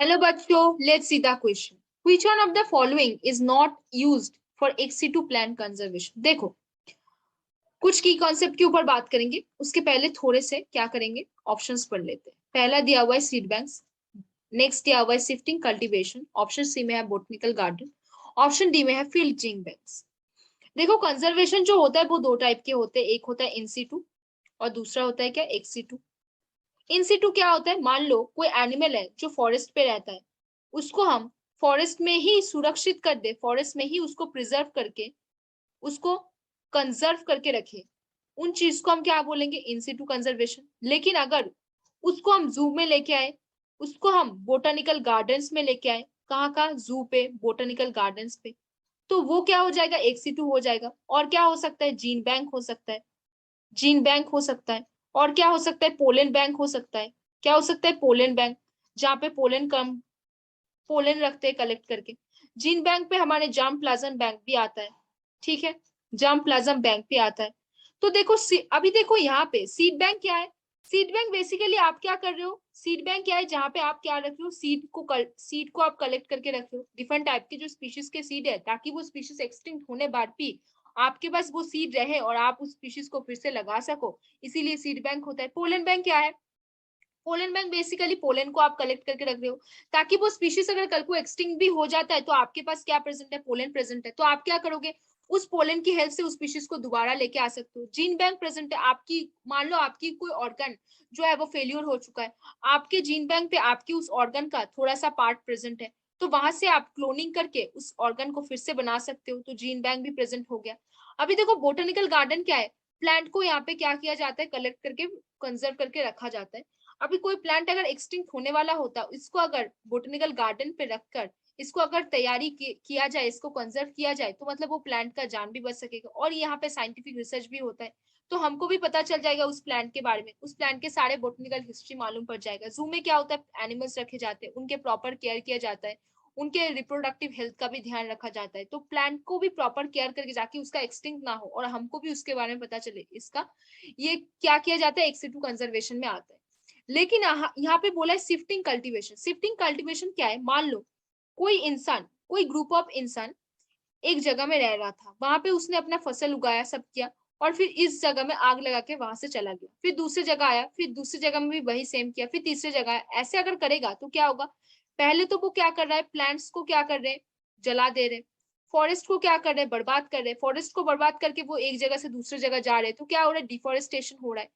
Hello बच्चों, let's see the question. Which one of the following is not used for ex-situ plant conservation? देखो, कुछ की concept के ऊपर बात करेंगे, उसके पहले थोड़े से क्या करेंगे, ऑप्शंस पढ़ लेते हैं। पहला दिया हुआ है सीड बैंक्स, नेक्स्ट दिया हुआ है शिफ्टिंग कल्टीवेशन, ऑप्शन सी में है बोटनिकल गार्डन, ऑप्शन डी में है फील्डिंग बैंक्स। देखो, कंजर्वेशन जो होता है वो दो टाइप के होते हैं, एक होता है इन सीटू और दूसरा होता है क्या, एक्स सीटू। इन सीटू क्या होता है, मान लो कोई एनिमल है जो फॉरेस्ट पे रहता है, उसको हम फॉरेस्ट में ही सुरक्षित कर दे, फॉरेस्ट में ही उसको प्रिजर्व करके, उसको कंजर्व करके रखे, उन चीज को हम क्या बोलेंगे, इन सीटू कंजर्वेशन। लेकिन अगर उसको हम जू में लेके आए, उसको हम बोटानिकल गार्डन्स में लेके आए, कहाँ कहाँ, जू पे, बोटानिकल गार्डन्स पे, तो वो क्या हो जाएगा, एक्स सीटू हो जाएगा। और क्या हो सकता है, जीन बैंक हो सकता है, जीन बैंक हो सकता है। और क्या हो सकता है, पोलन बैंक हो सकता है। क्या हो सकता है, पोलन बैंक, जहाँ पे पोलन कम, पोलन रखते हैं कलेक्ट करके। जीन बैंक पे हमारे जाम प्लाज्म बैंक भी आता है, ठीक है, जाम प्लाज्म बैंक भी आता है। तो देखो, अभी देखो यहाँ पे सीड बैंक क्या है। सीड बैंक बेसिकली आप क्या कर रहे हो, सीड बैंक क्या है, जहाँ पे आप क्या रख रहे हो, सीड को आप कलेक्ट करके रख रहे हो, डिफरेंट टाइप के जो स्पीशीज के सीड है, ताकि वो स्पीशीज एक्सटिंक्ट होने बाद भी आपके पास वो सीड रहे और आप उस स्पीशीज को फिर से लगा सको, इसीलिए सीड बैंक होता है। पोलन बैंक क्या है, पोलन बैंक बेसिकली पोलन को आप कलेक्ट करके रख रहे हो, ताकि वो स्पीशीज अगर कल को एक्सटिंक्ट भी हो जाता है तो आपके पास क्या प्रेजेंट है, पोलन प्रेजेंट है, तो आप क्या करोगे, उस पोलन की हेल्प से उस स्पीशीज को दोबारा लेके आ सकते हो। जीन बैंक प्रेजेंट है आपकी, मान लो आपकी कोई ऑर्गन जो है वो फेल्यूर हो चुका है, आपके जीन बैंक पे आपकी उस ऑर्गन का थोड़ा सा पार्ट प्रेजेंट है, तो वहां से आप क्लोनिंग करके उस ऑर्गन को फिर से बना सकते हो, तो जीन बैंक भी प्रेजेंट हो गया। अभी देखो, बोटेनिकल गार्डन क्या है, प्लांट को यहाँ पे क्या किया जाता है, कलेक्ट करके कंजर्व करके रखा जाता है। अभी कोई प्लांट अगर एक्सटिंक्ट होने वाला होता, इसको अगर बोटेनिकल गार्डन पे रखकर इसको अगर तैयारी किया जाए, इसको कंजर्व किया जाए, तो मतलब वो प्लांट का जान भी बच सकेगा। और यहाँ पे साइंटिफिक रिसर्च भी होता है, तो हमको भी पता चल जाएगा उस प्लांट के बारे में, उस प्लांट के सारे बोटेनिकल हिस्ट्री मालूम पड़ जाएगा। जू में क्या होता है, एनिमल्स रखे जाते हैं, उनके प्रॉपर केयर किया जाता है, उनके रिप्रोडक्टिव हेल्थ का भी ध्यान रखा जाता है, तो प्लांट को भी प्रॉपर केयर करके जाके उसका एक्सटिंक्ट ना हो और हमको भी उसके बारे में पता चले, इसका ये क्या किया जाता है, एक्सिटू कंजर्वेशन में आता है। लेकिन यहाँ पे बोला है शिफ्टिंग कल्टीवेशन। शिफ्टिंग कल्टीवेशन क्या है, मान लो कोई इंसान, कोई ग्रुप ऑफ इंसान एक जगह में रह रहा था, वहां पे उसने अपना फसल उगाया, सब किया, और फिर इस जगह में आग लगा के वहां से चला गया, फिर दूसरी जगह आया, फिर दूसरी जगह में भी वही सेम किया, फिर तीसरी जगह आया। ऐसे अगर करेगा तो क्या होगा, पहले तो वो क्या कर रहा है, प्लांट्स को क्या कर रहे हैं, जला दे रहे, फॉरेस्ट को क्या कर रहे हैं, बर्बाद कर रहे, फॉरेस्ट को बर्बाद करके वो एक जगह से दूसरी जगह जा रहे हैं, तो क्या हो रहा है, डिफोरेस्टेशन हो रहा है।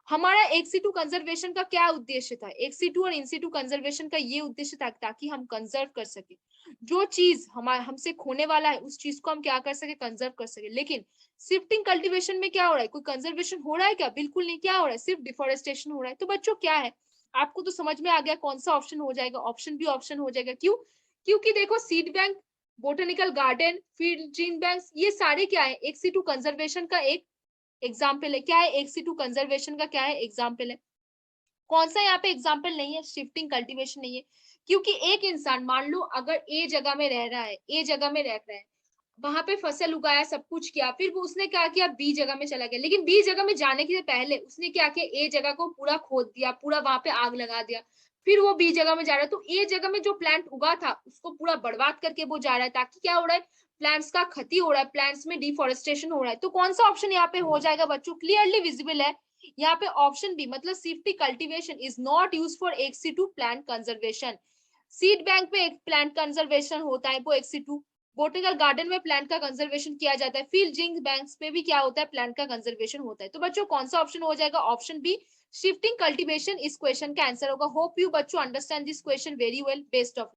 हमारा एक सी टू कंजर्वेशन का क्या उद्देश्य था, एक सी टू और इन सी टू कंजर्वेशन का ये उद्देश्य था ताकि हम कंजर्व कर सके, जो चीज हमारे हमसे खोने वाला है उस चीज को हम क्या कर सके, कंजर्व कर सके। लेकिन शिफ्टिंग कल्टीवेशन में क्या हो रहा है, कोई कंजर्वेशन हो रहा है क्या, बिल्कुल नहीं, क्या हो रहा है, सिर्फ डिफोरेस्टेशन हो रहा है। तो बच्चों क्या है, आपको तो समझ में आ गया कौन सा ऑप्शन हो जाएगा, ऑप्शन बी ऑप्शन हो जाएगा। क्यों, क्योंकि देखो seed bank, botanical garden, field gene bank, ये सारे क्या है, एक सी टू कंजर्वेशन का एक एग्जाम्पल है। क्या है, एक सी टू कंजर्वेशन का क्या है, एग्जाम्पल है। कौन सा यहाँ पे एग्जाम्पल नहीं है, शिफ्टिंग कल्टीवेशन नहीं है, क्योंकि एक इंसान मान लो अगर ए जगह में रह रहा है, ए जगह में रह रहा है, वहां पे फसल उगाया, सब कुछ किया, फिर वो उसने क्या किया, बी जगह में चला गया, लेकिन बी जगह में जाने के पहले उसने क्या किया, ए जगह को पूरा खोद दिया, पूरा वहां पे आग लगा दिया, फिर वो बी जगह में जा रहा है, तो ए जगह में जो प्लांट उगा था उसको पूरा बर्बाद करके वो जा रहा है, ताकि क्या हो रहा है, प्लांट्स का क्षति हो रहा है, प्लांट्स में डिफोरेस्टेशन हो रहा है। तो कौन सा ऑप्शन यहाँ पे हो जाएगा बच्चों, क्लियरली विजिबल है यहाँ पे, ऑप्शन बी, मतलब सिफ्टी cultivation is not use for एक्सी2 प्लांट कंजर्वेशन। सीड बैंक में एक प्लांट कंजर्वेशन होता है, वो एक्सी2, बोटेनिकल गार्डन में प्लांट का कंजर्वेशन किया जाता है, फील्ड जिंक बैंक्स में भी क्या होता है, प्लांट का कंजर्वेशन होता है। तो बच्चों कौन सा ऑप्शन हो जाएगा, ऑप्शन बी, शिफ्टिंग कल्टीवेशन इस क्वेश्चन का आंसर होगा। होप यू बच्चों understand this question very well, best of